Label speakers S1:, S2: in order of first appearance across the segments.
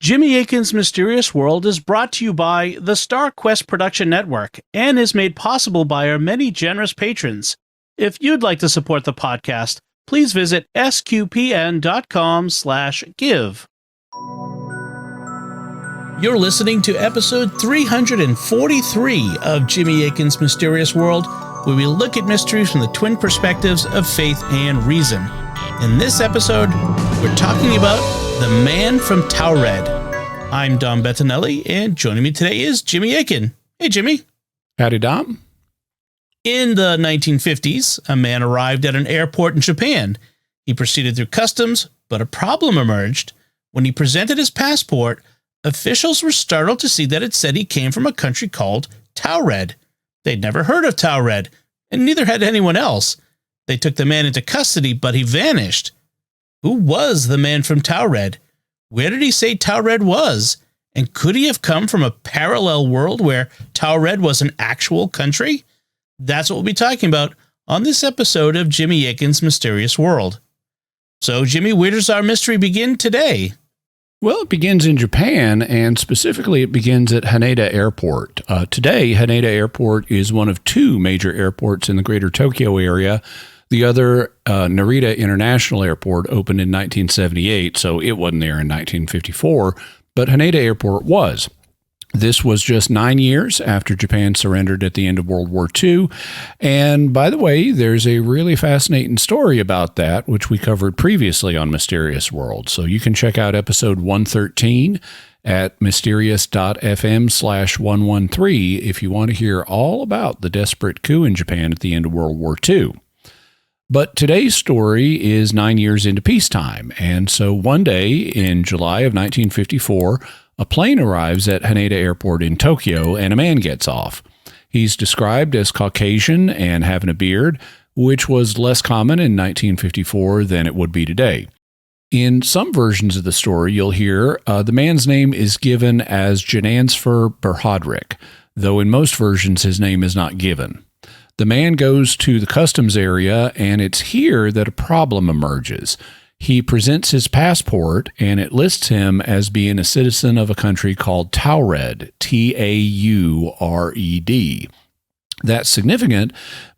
S1: Jimmy Akin's Mysterious World is brought to you by the Star Quest Production Network and is made possible by our many generous patrons. If you'd like to support the podcast, please visit sqpn.com/give. You're listening to episode 343 of Jimmy Akin's Mysterious World, where we look at mysteries from the twin perspectives of faith and reason. In this episode, we're talking about The Man from Taured. I'm Dom Bettinelli, and joining me today is Jimmy Akin. Hey, Jimmy.
S2: Howdy, Dom.
S1: In the 1950s, a man arrived at an airport in Japan. He proceeded through customs, but a problem emerged. When he presented his passport, officials were startled to see that it said he came from a country called Taured. They'd never heard of Taured, and neither had anyone else. They took the man into custody, but he vanished. Who was the man from Taured? Where did he say Taured was? And could he have come from a parallel world where Taured was an actual country? That's what we'll be talking about on this episode of Jimmy Akin's Mysterious World. So, Jimmy, where does our mystery begin today?
S2: Well, it begins in Japan, and specifically it begins at Haneda Airport. Today, Haneda Airport is one of two major airports in the greater Tokyo area. The other, Narita International Airport, opened in 1978, so it wasn't there in 1954, but Haneda Airport was. This was just 9 years after Japan surrendered at the end of World War II. And by the way, there's a really fascinating story about that, which we covered previously on Mysterious World. So you can check out episode 113 at mysterious.fm/113 if you want to hear all about the desperate coup in Japan at the end of World War II. But today's story is 9 years into peacetime. And so one day in July of 1954, a plane arrives at Haneda Airport in Tokyo, and a man gets off. He's described as Caucasian and having a beard, which was less common in 1954 than it would be today. In some versions of the story, you'll hear the man's name is given as Janansfer Berhadrik, though in most versions his name is not given. The man goes to the customs area, and it's here that a problem emerges. He presents his passport, and it lists him as being a citizen of a country called Taured, Taured. That's significant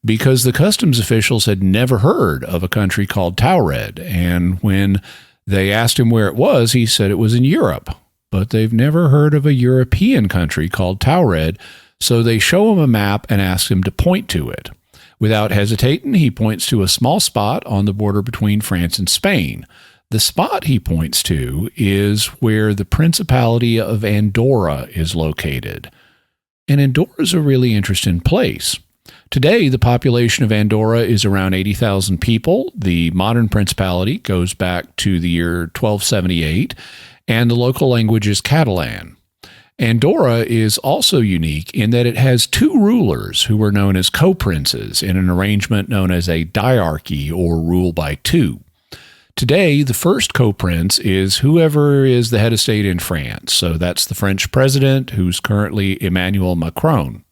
S2: because the customs officials had never heard of a country called Taured, and when they asked him where it was, he said it was in Europe. But they've never heard of a European country called Taured, so they show him a map and ask him to point to it. Without hesitating, he points to a small spot on the border between France and Spain. The spot he points to is where the Principality of Andorra is located. And Andorra is a really interesting place. Today, the population of Andorra is around 80,000 people. The modern principality goes back to the year 1278, and the local language is Catalan. Andorra is also unique in that it has two rulers who were known as co-princes in an arrangement known as a diarchy or rule by two. Today, the first co-prince is whoever is the head of state in France. So that's the French president, who's currently Emmanuel Macron.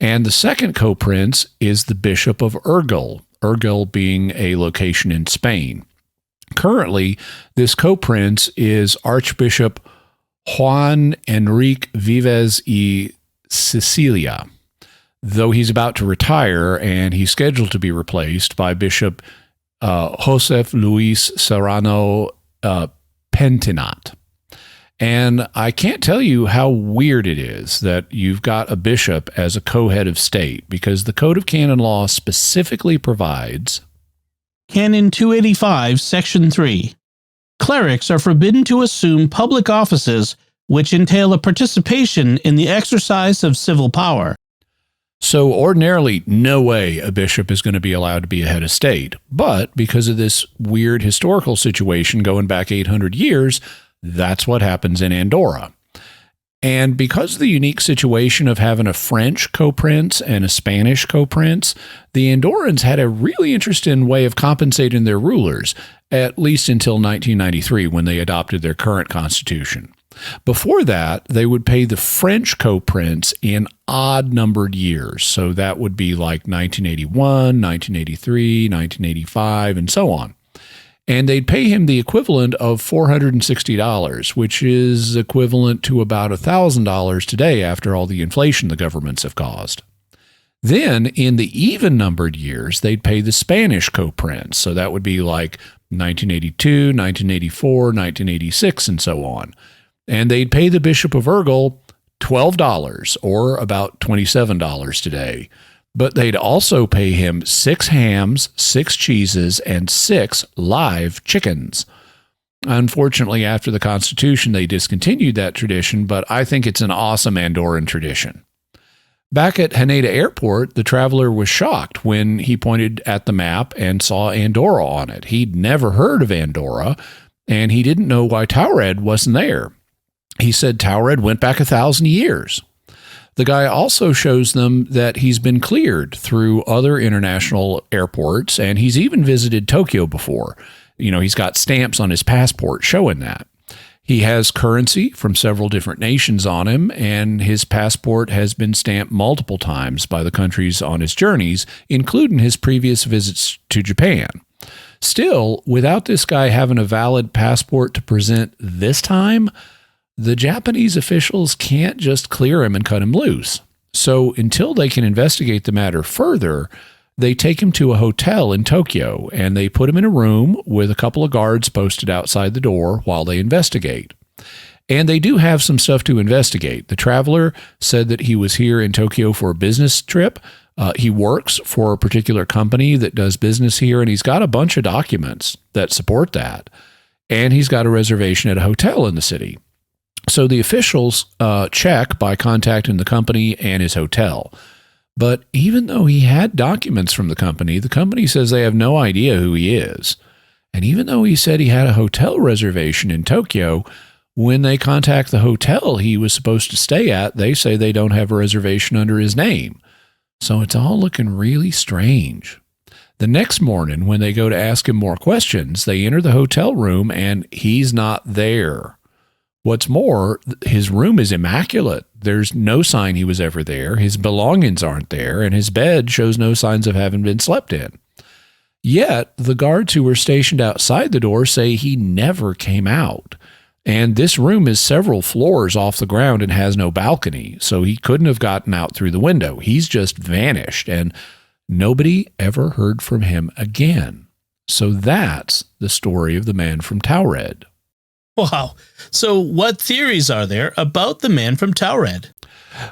S2: And the second co-prince is the Bishop of Urgel, Urgel being a location in Spain. Currently, this co-prince is Archbishop Juan Enrique Vives y Sicilia, though he's about to retire, and he's scheduled to be replaced by Bishop Josef Luis Serrano Pentinat. And I can't tell you how weird it is that you've got a bishop as a co-head of state, because the Code of Canon Law specifically provides
S1: Canon 285, Section 3. Clerics are forbidden to assume public offices which entail a participation in the exercise of civil power.
S2: So ordinarily, no way a bishop is going to be allowed to be a head of state. But because of this weird historical situation going back 800 years, that's what happens in Andorra. And because of the unique situation of having a French co-prince and a Spanish co-prince, the Andorrans had a really interesting way of compensating their rulers, at least until 1993 when they adopted their current constitution. Before that, they would pay the French co-prince in odd-numbered years. So that would be like 1981, 1983, 1985, and so on. and they'd pay him the equivalent of $460, which is equivalent to about $1,000 today after all the inflation the governments have caused. Then, in the even-numbered years, they'd pay the Spanish co-prince, so that would be like 1982, 1984, 1986, and so on. And they'd pay the Bishop of Urgel $12, or about $27 today. But they'd also pay him 6 hams, 6 cheeses, and 6 live chickens. Unfortunately, after the Constitution, they discontinued that tradition, but I think it's an awesome Andorran tradition. Back at Haneda Airport, the traveler was shocked when he pointed at the map and saw Andorra on it. He'd never heard of Andorra, and he didn't know why Taured wasn't there. He said Taured went back 1,000 years. The guy also shows them that he's been cleared through other international airports, and he's even visited Tokyo before. He's got stamps on his passport showing that. He has currency from several different nations on him, and his passport has been stamped multiple times by the countries on his journeys, including his previous visits to Japan. Still, without this guy having a valid passport to present this time, the Japanese officials can't just clear him and cut him loose. So until they can investigate the matter further, they take him to a hotel in Tokyo, and they put him in a room with a couple of guards posted outside the door while they investigate. And they do have some stuff to investigate. The traveler said that he was here in Tokyo for a business trip. He works for a particular company that does business here, and he's got a bunch of documents that support that. And he's got a reservation at a hotel in the city. So the officials check by contacting the company and his hotel. But even though he had documents from the company says they have no idea who he is. And even though he said he had a hotel reservation in Tokyo, when they contact the hotel he was supposed to stay at, they say they don't have a reservation under his name. So it's all looking really strange. The next morning, when they go to ask him more questions, they enter the hotel room and he's not there. What's more, his room is immaculate. There's no sign he was ever there. His belongings aren't there, and his bed shows no signs of having been slept in. Yet, the guards who were stationed outside the door say he never came out. And this room is several floors off the ground and has no balcony, so he couldn't have gotten out through the window. He's just vanished, and nobody ever heard from him again. So that's the story of the man from Taured.
S1: Wow. So what theories are there about the man from Taured?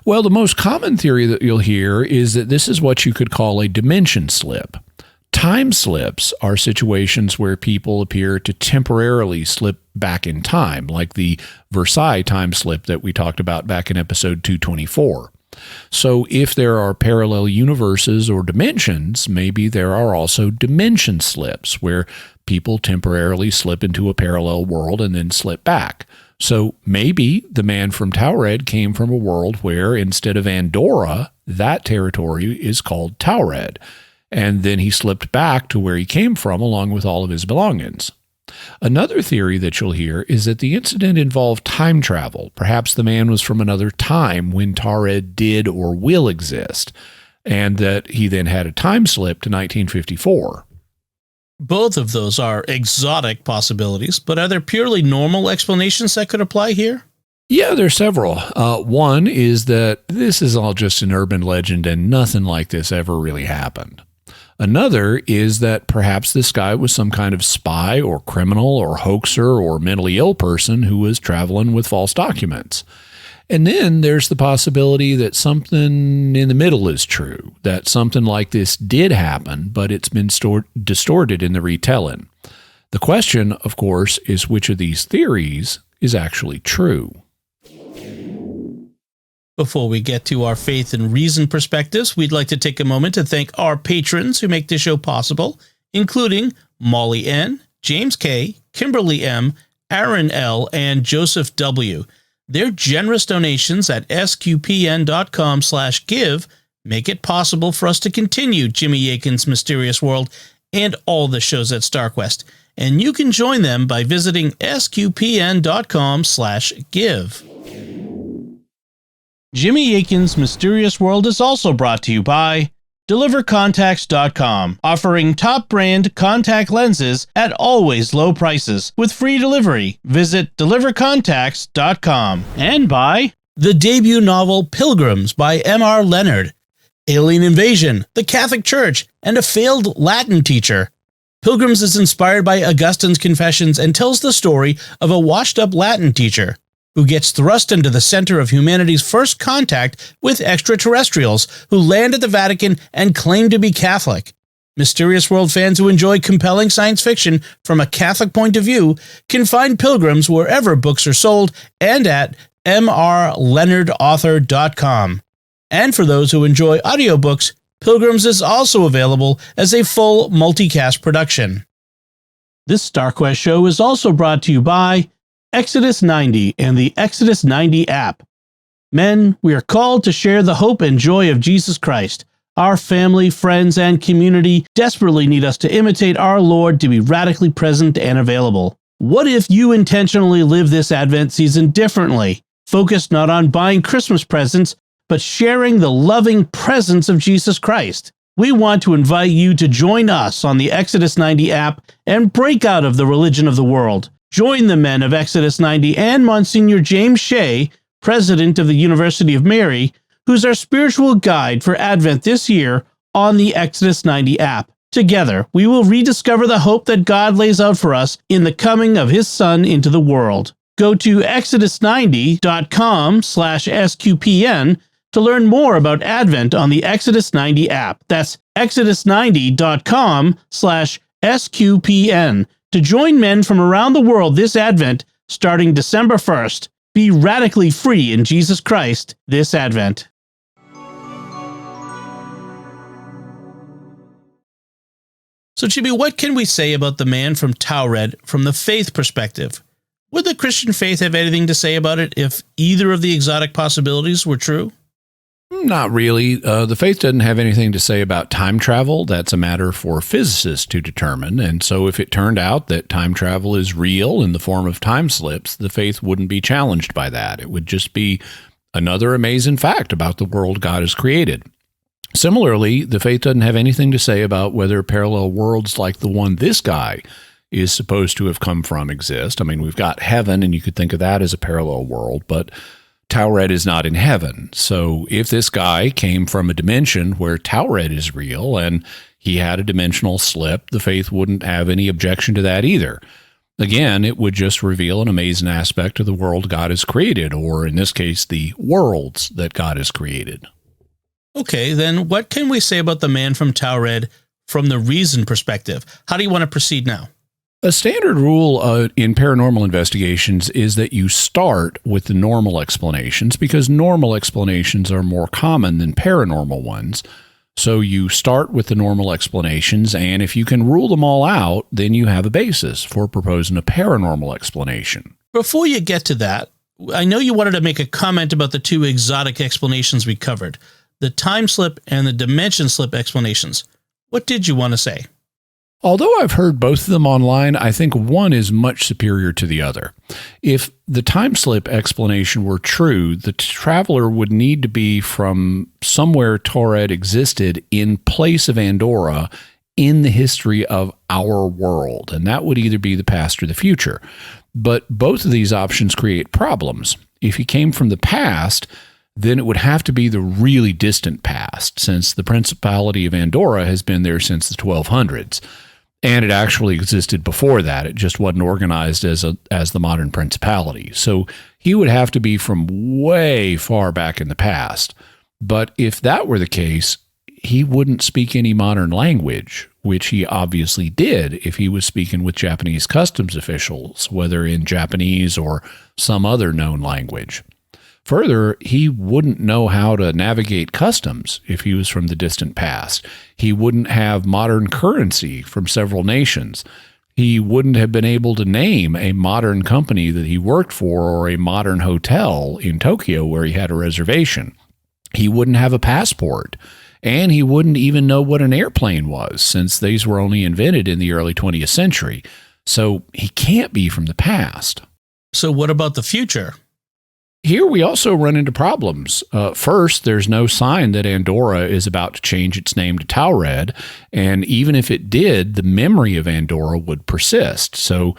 S2: Well, the most common theory that you'll hear is that this is what you could call a dimension slip. Time slips are situations where people appear to temporarily slip back in time, like the Versailles time slip that we talked about back in episode 224. So if there are parallel universes or dimensions, maybe there are also dimension slips where people temporarily slip into a parallel world and then slip back. So maybe the man from Taured came from a world where instead of Andorra, that territory is called Taured. And then he slipped back to where he came from along with all of his belongings. Another theory that you'll hear is that the incident involved time travel. Perhaps the man was from another time when Taured did or will exist, and that he then had a time slip to 1954.
S1: Both of those are exotic possibilities, but are there purely normal explanations that could apply here?
S2: Yeah, there's several. One is that this is all just an urban legend and nothing like this ever really happened. Another is that perhaps this guy was some kind of spy or criminal or hoaxer or mentally ill person who was traveling with false documents. And then there's the possibility that something in the middle is true, that something like this did happen, but it's been distorted in the retelling. The question, of course, is which of these theories is actually true.
S1: Before we get to our faith and reason perspectives, we'd like to take a moment to thank our patrons who make this show possible, including Molly N., James K., Kimberly M., Aaron L., and Joseph W. Their generous donations at sqpn.com/give make it possible for us to continue Jimmy Akin's Mysterious World and all the shows at StarQuest. And you can join them by visiting sqpn.com/give. Jimmy Akin's Mysterious World is also brought to you by DeliverContacts.com, offering top brand contact lenses at always low prices with free delivery. Visit DeliverContacts.com. And by the debut novel Pilgrims by M.R. Leonard, Alien Invasion, the Catholic Church, and a failed Latin teacher. Pilgrims is inspired by Augustine's Confessions and tells the story of a washed-up Latin teacher who gets thrust into the center of humanity's first contact with extraterrestrials who land at the Vatican and claim to be Catholic. Mysterious World fans who enjoy compelling science fiction from a Catholic point of view can find Pilgrims wherever books are sold and at mrleonardauthor.com. And for those who enjoy audiobooks, Pilgrims is also available as a full multicast production. This StarQuest show is also brought to you by Exodus 90 and the Exodus 90 app. Men, we are called to share the hope and joy of Jesus Christ. Our family, friends, and community desperately need us to imitate our Lord to be radically present and available. What if you intentionally live this Advent season differently? Focused not on buying Christmas presents, but sharing the loving presence of Jesus Christ. We want to invite you to join us on the Exodus 90 app and break out of the religion of the world. Join the men of Exodus 90 and Monsignor James Shea, president of the University of Mary, who's our spiritual guide for Advent this year on the Exodus 90 app. Together, we will rediscover the hope that God lays out for us in the coming of His Son into the world. Go to exodus90.com/SQPN to learn more about Advent on the Exodus 90 app. That's exodus90.com/SQPN to join men from around the world this Advent starting December 1st. Be radically free in Jesus Christ this Advent. So, Jimmy, what can we say about the man from Taured from the faith perspective? Would the Christian faith have anything to say about it if either of the exotic possibilities were true?
S2: Not really. The faith doesn't have anything to say about time travel. That's a matter for physicists to determine. And so if it turned out that time travel is real in the form of time slips, the faith wouldn't be challenged by that. It would just be another amazing fact about the world God has created. Similarly, the faith doesn't have anything to say about whether parallel worlds like the one this guy is supposed to have come from exist. I mean, we've got heaven, and you could think of that as a parallel world, but Taured is not in heaven. So if this guy came from a dimension where Taured is real and he had a dimensional slip, the faith wouldn't have any objection to that either. Again, it would just reveal an amazing aspect of the world God has created, or in this case, the worlds that God has created.
S1: Okay, then what can we say about the man from Taured from the reason perspective? How do you want to proceed now?
S2: A standard rule in paranormal investigations is that you start with the normal explanations because normal explanations are more common than paranormal ones. So you start with the normal explanations, and if you can rule them all out, then you have a basis for proposing a paranormal explanation.
S1: Before you get to that, I know you wanted to make a comment about the two exotic explanations we covered, the time slip and the dimension slip explanations. What did you want to say?
S2: Although I've heard both of them online, I think one is much superior to the other. If the time slip explanation were true, the traveler would need to be from somewhere Taured existed in place of Andorra in the history of our world, and that would either be the past or the future. But both of these options create problems. If he came from the past, then it would have to be the really distant past, since the Principality of Andorra has been there since the 1200s. And it actually existed before that. It just wasn't organized as the modern principality. So he would have to be from way far back in the past. But if that were the case, he wouldn't speak any modern language, which he obviously did if he was speaking with Japanese customs officials, whether in Japanese or some other known language. Further, he wouldn't know how to navigate customs if he was from the distant past. He wouldn't have modern currency from several nations. He wouldn't have been able to name a modern company that he worked for or a modern hotel in Tokyo where he had a reservation. He wouldn't have a passport. And he wouldn't even know what an airplane was, since these were only invented in the early 20th century. So he can't be from the past.
S1: So what about the future?
S2: Here we also run into problems. First, there's no sign that Andorra is about to change its name to Taured, and even if it did, the memory of Andorra would persist. So,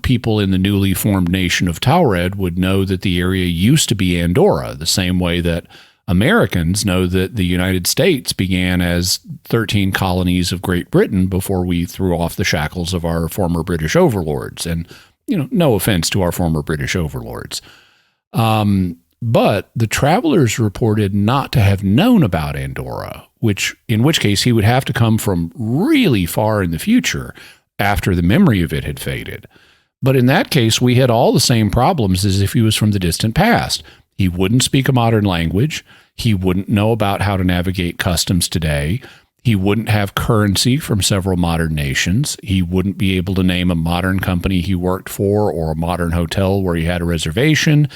S2: people in the newly formed nation of Taured would know that the area used to be Andorra, the same way that Americans know that the United States began as 13 colonies of Great Britain before we threw off the shackles of our former British overlords. And, no offense to our former British overlords. But the travelers reported not to have known about Andorra, in which case he would have to come from really far in the future after the memory of it had faded. But in that case, we had all the same problems as if he was from the distant past. He wouldn't speak a modern language. He wouldn't know about how to navigate customs today. He wouldn't have currency from several modern nations. He wouldn't be able to name a modern company he worked for or a modern hotel where he had a reservation.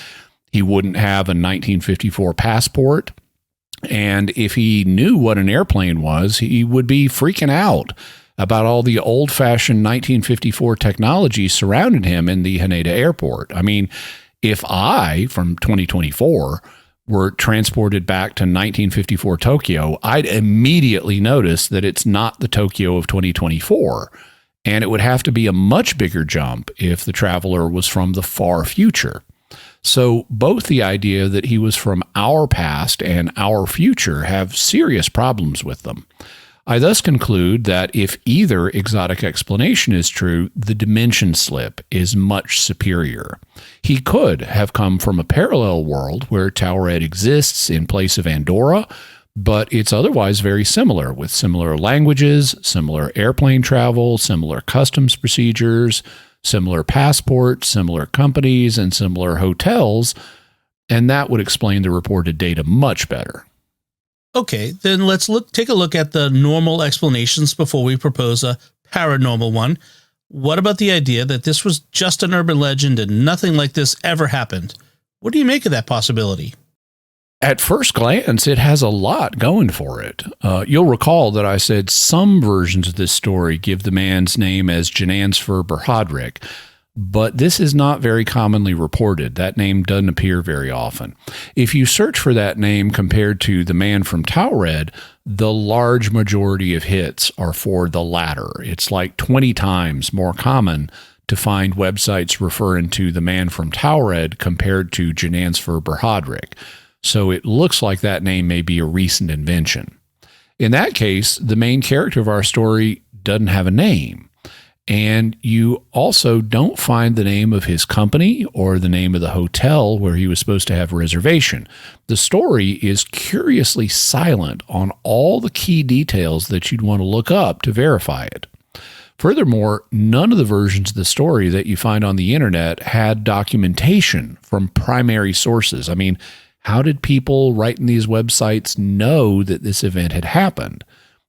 S2: He wouldn't have a 1954 passport. And if he knew what an airplane was, he would be freaking out about all the old-fashioned 1954 technology surrounding him in the Haneda airport. I mean, if I, from 2024, were transported back to 1954 Tokyo, I'd immediately notice that it's not the Tokyo of 2024. And it would have to be a much bigger jump if the traveler was from the far future. So both the idea that he was from our past and our future have serious problems with them. I thus conclude that if either exotic explanation is true, the dimension slip is much superior. He could have come from a parallel world where Taured exists in place of Andorra, but it's otherwise very similar, with similar languages, similar airplane travel, similar customs procedures, similar passports, similar companies, and similar hotels, and that would explain the reported data much better.
S1: Okay, then let's take a look at the normal explanations before we propose a paranormal one. What about the idea that this was just an urban legend and nothing like this ever happened? What do you make of that possibility?
S2: At first glance, it has a lot going for it. You'll recall that I said some versions of this story give the man's name as Janansfer Berhadrik, but this is not very commonly reported. That name doesn't appear very often. If you search for that name compared to the man from Taured, the large majority of hits are for the latter. It's like 20 times more common to find websites referring to the man from Taured compared to Janansfer Berhadrik. So it looks like that name may be a recent invention. In that case, the main character of our story doesn't have a name. And you also don't find the name of his company or the name of the hotel where he was supposed to have a reservation. The story is curiously silent on all the key details that you'd want to look up to verify it. Furthermore, none of the versions of the story that you find on the internet had documentation from primary sources. I mean, how did people writing these websites know that this event had happened?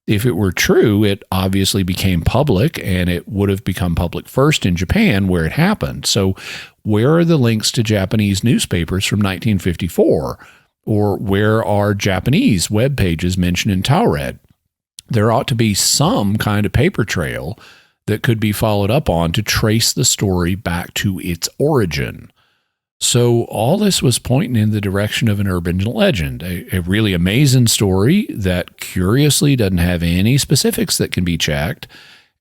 S2: If it were true, it obviously became public, and it would have become public first in Japan where it happened. So where are the links to Japanese newspapers from 1954? Or where are Japanese web pages mentioned in Taured? There ought to be some kind of paper trail that could be followed up on to trace the story back to its origin. So all this was pointing in the direction of an urban legend, a really amazing story that curiously doesn't have any specifics that can be checked,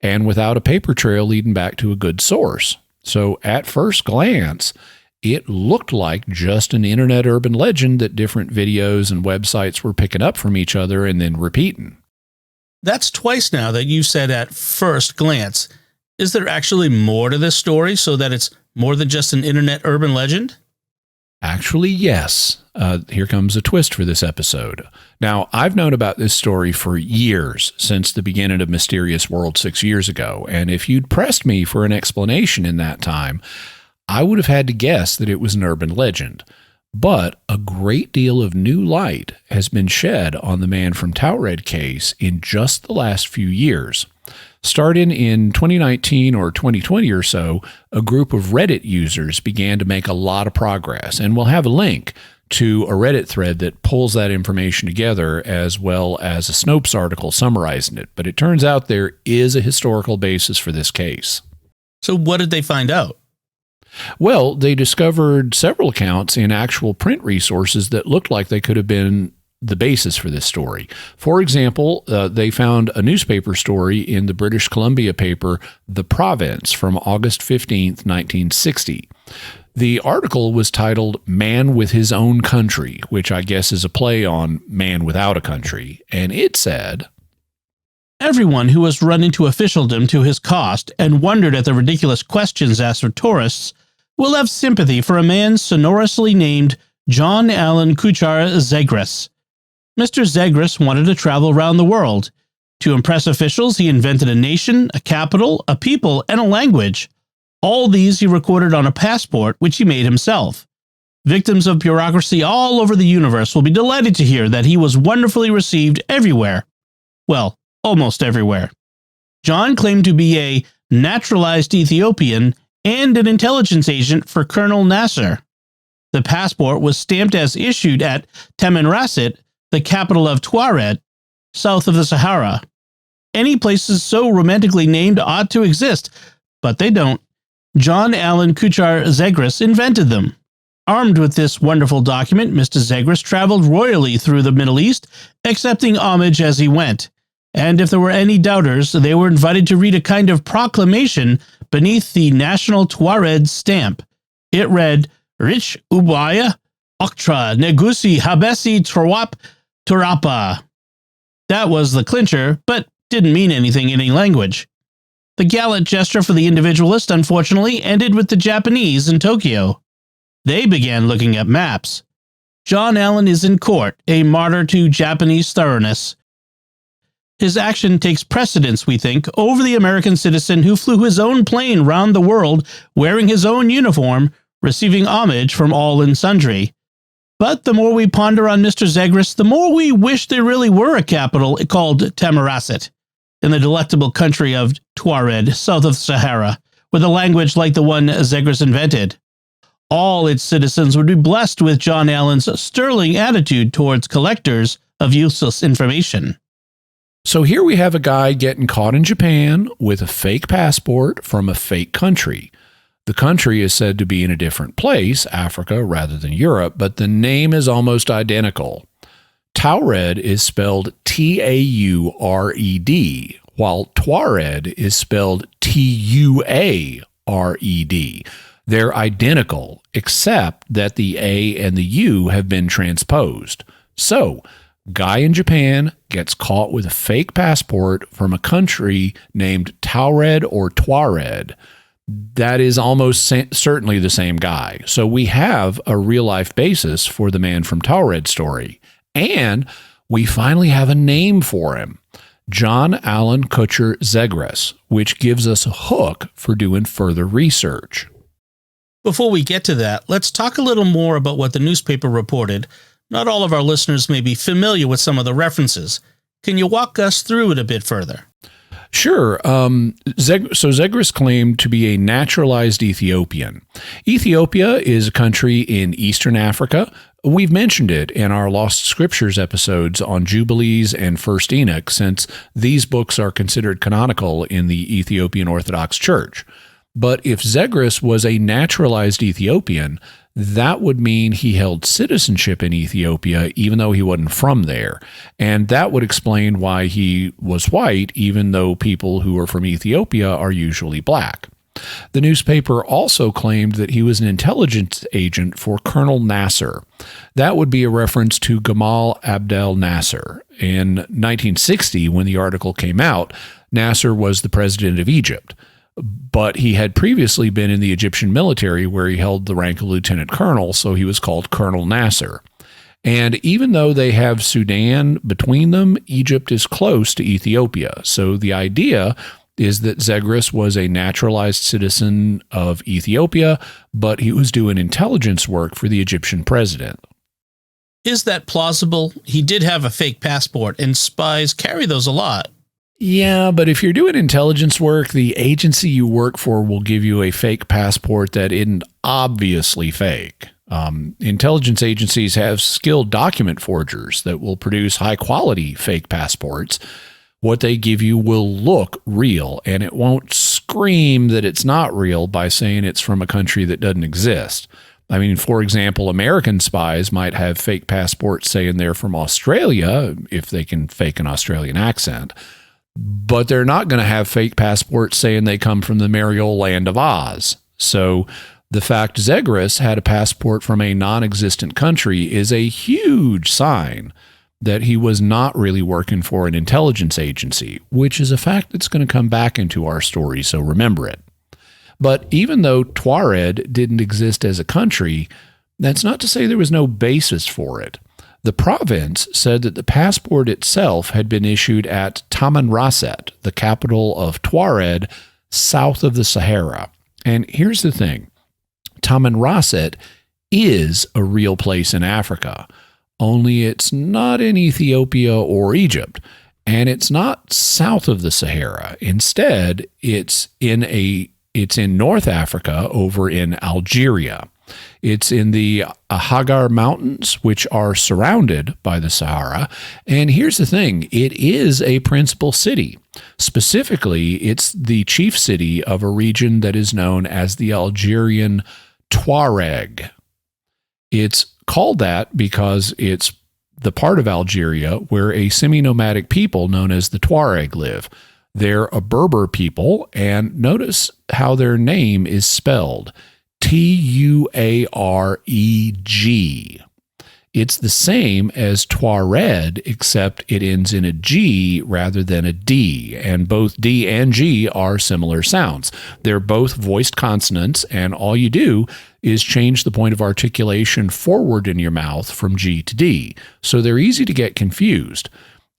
S2: and without a paper trail leading back to a good source. So at first glance, it looked like just an internet urban legend that different videos and websites were picking up from each other and then repeating.
S1: That's twice now that you said at first glance. Is there actually more to this story so that it's more than just an internet urban legend?
S2: Actually, yes. Here comes a twist for this episode. Now, I've known about this story for years, since the beginning of Mysterious World 6 years ago, and if you'd pressed me for an explanation in that time, I would have had to guess that it was an urban legend. But a great deal of new light has been shed on the man from Taured case in just the last few years. Starting in 2019 or 2020 or so, a group of Reddit users began to make a lot of progress, and we'll have a link to a Reddit thread that pulls that information together, as well as a Snopes article summarizing it. But it turns out there is a historical basis for this case.
S1: So what did they find out?
S2: Well, they discovered several accounts in actual print resources that looked like they could have been the basis for this story. For example, they found a newspaper story in the British Columbia paper The Province from August 15th, 1960. The article was titled Man with His Own Country, which I guess is a play on Man Without a Country, and it said,
S1: Everyone who has run into officialdom to his cost and wondered at the ridiculous questions asked of tourists will have sympathy for a man sonorously named John Allen Kuchar Zegrus. Mr. Zegrus wanted to travel around the world. To impress officials, he invented a nation, a capital, a people, and a language. All these he recorded on a passport, which he made himself. Victims of bureaucracy all over the universe will be delighted to hear that he was wonderfully received everywhere. Well, almost everywhere. John claimed to be a naturalized Ethiopian and an intelligence agent for Colonel Nasser. The passport was stamped as issued at Tamanrasset, the capital of Taured, south of the Sahara. Any places so romantically named ought to exist, but they don't. John Allen Kuchar Zegrus invented them. Armed with this wonderful document, Mr. Zegrus traveled royally through the Middle East, accepting homage as he went. And if there were any doubters, they were invited to read a kind of proclamation beneath the national Taured stamp. It read, Rich Ubaya, Oktra, Negusi, Habesi, Trawap, Turapa. That was the clincher, but didn't mean anything in any language. The gallant gesture for the individualist, unfortunately, ended with the Japanese in Tokyo. They began looking at maps. John Allen is in court, a martyr to Japanese thoroughness. His action takes precedence, we think, over the American citizen who flew his own plane round the world wearing his own uniform, receiving homage from all and sundry. But the more we ponder on Mr. Zegrus, the more we wish there really were a capital called Tamanrasset, in the delectable country of Taured, south of Sahara, with a language like the one Zegrus invented. All its citizens would be blessed with John Allen's sterling attitude towards collectors of useless information.
S2: So here we have a guy getting caught in Japan with a fake passport from a fake country. The country is said to be in a different place, Africa rather than Europe, but the name is almost identical. Taured is spelled T-A-U-R-E-D, while Taured is spelled T-U-A-R-E-D. They're identical, except that the A and the U have been transposed. So, guy in Japan gets caught with a fake passport from a country named Taured or Taured. That is almost certainly the same guy. So we have a real-life basis for the man from Taured story. And we finally have a name for him, John Allen Kuchar Zegrus, which gives us a hook for doing further research.
S1: Before we get to that, let's talk a little more about what the newspaper reported. Not all of our listeners may be familiar with some of the references. Can you walk us through it a bit further?
S2: Sure. Zegrus claimed to be a naturalized Ethiopian. Ethiopia is a country in Eastern Africa. We've mentioned it in our Lost Scriptures episodes on Jubilees and First Enoch, since these books are considered canonical in the Ethiopian Orthodox Church. But if Zegrus was a naturalized Ethiopian, that would mean he held citizenship in Ethiopia, even though he wasn't from there. And that would explain why he was white, even though people who are from Ethiopia are usually black. The newspaper also claimed that he was an intelligence agent for Colonel Nasser. That would be a reference to Gamal Abdel Nasser. In 1960, when the article came out, Nasser was the president of Egypt. But he had previously been in the Egyptian military where he held the rank of lieutenant colonel, so he was called Colonel Nasser. And even though they have Sudan between them, Egypt is close to Ethiopia. So the idea is that Zegrus was a naturalized citizen of Ethiopia, but he was doing intelligence work for the Egyptian president.
S1: Is that plausible? He did have a fake passport, and spies carry those a lot.
S2: Yeah, but if you're doing intelligence work, the agency you work for will give you a fake passport that isn't obviously fake. Intelligence agencies have skilled document forgers that will produce high-quality fake passports. What they give you will look real, and it won't scream that it's not real by saying it's from a country that doesn't exist. I mean, for example, American spies might have fake passports saying they're from Australia, if they can fake an Australian accent, but they're not going to have fake passports saying they come from the merry old land of Oz. So the fact Zegrus had a passport from a non-existent country is a huge sign that he was not really working for an intelligence agency, which is a fact that's going to come back into our story, so remember it. But even though Taured didn't exist as a country, that's not to say there was no basis for it. The province said that the passport itself had been issued at Tamanrasset, the capital of Taured, south of the Sahara. And here's the thing. Tamanrasset is a real place in Africa, only it's not in Ethiopia or Egypt, and it's not south of the Sahara. Instead, it's in North Africa over in Algeria. It's in the Hagar Mountains, which are surrounded by the Sahara. And here's the thing, it is a principal city. Specifically, it's the chief city of a region that is known as the Algerian Tuareg. It's called that because it's the part of Algeria where a semi-nomadic people known as the Tuareg live. They're a Berber people, and notice how their name is spelled. Tuareg. It's the same as Taured, except it ends in a G rather than a D, and both D and G are similar sounds. They're both voiced consonants, and all you do is change the point of articulation forward in your mouth from G to D, so they're easy to get confused.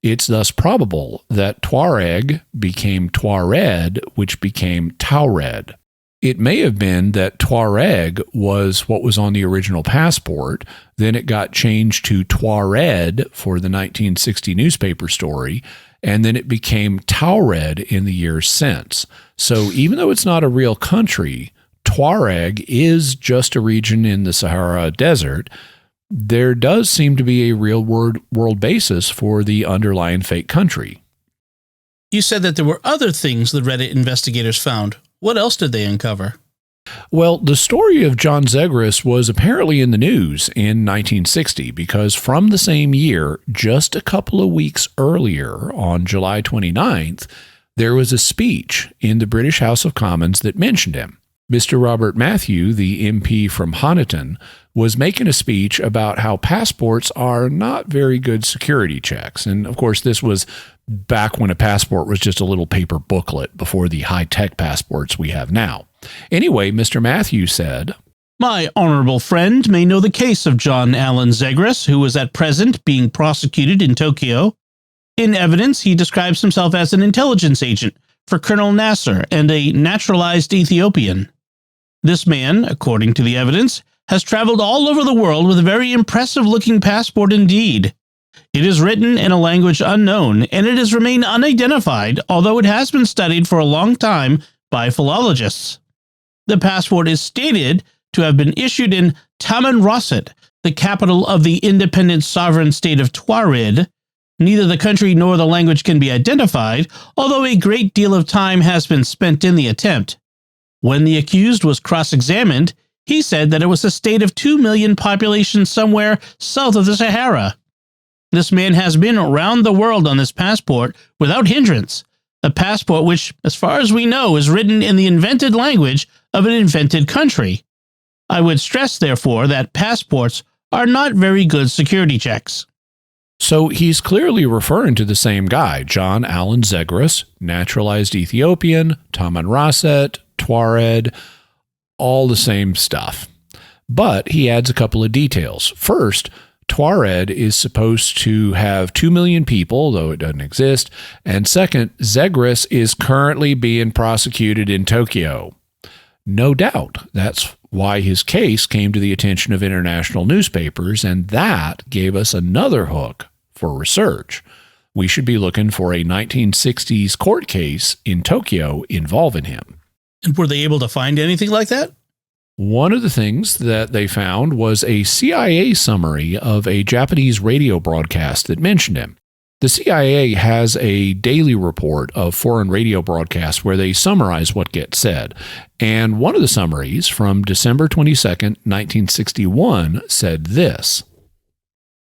S2: It's thus probable that Tuareg became Taured, which became Taured. It may have been that Tuareg was what was on the original passport, then it got changed to Taured for the 1960 newspaper story, and then it became Taured in the years since. So even though it's not a real country, Tuareg is just a region in the Sahara Desert. There does seem to be a real world basis for the underlying fake country.
S1: You said that there were other things the Reddit investigators found. What else did they uncover?
S2: Well, the story of John Zegrus was apparently in the news in 1960 because from the same year, just a couple of weeks earlier, on July 29th, there was a speech in the British House of Commons that mentioned him. Mr. Robert Matthew, the MP from Honiton, was making a speech about how passports are not very good security checks. And of course, this was back when a passport was just a little paper booklet before the high-tech passports we have now. Anyway, Mr. Matthew said,
S1: "My honorable friend may know the case of John Allen Zegrus, who is at present being prosecuted in Tokyo. In evidence, he describes himself as an intelligence agent for Colonel Nasser and a naturalized Ethiopian. This man, according to the evidence, has traveled all over the world with a very impressive-looking passport indeed. It is written in a language unknown, and it has remained unidentified, although it has been studied for a long time by philologists. The passport is stated to have been issued in Tamanrasset, the capital of the independent sovereign state of Taured. Neither the country nor the language can be identified, although a great deal of time has been spent in the attempt. When the accused was cross-examined, he said that it was a state of 2 million population somewhere south of the Sahara. This man has been around the world on this passport without hindrance, a passport which, as far as we know, is written in the invented language of an invented country. I would stress, therefore, that passports are not very good security checks."
S2: So he's clearly referring to the same guy, John Allen Zegrus, naturalized Ethiopian, Tamanrasset, Taured, all the same stuff. But he adds a couple of details. First, Taured is supposed to have 2 million people, though it doesn't exist. And second, Zegrus is currently being prosecuted in Tokyo. No doubt that's why his case came to the attention of international newspapers, and that gave us another hook for research. We should be looking for a 1960s court case in Tokyo involving him.
S1: And were they able to find anything like that?
S2: One of the things that they found was a CIA summary of a Japanese radio broadcast that mentioned him. The CIA has a daily report of foreign radio broadcasts where they summarize what gets said. And one of the summaries from December 22nd, 1961 said this.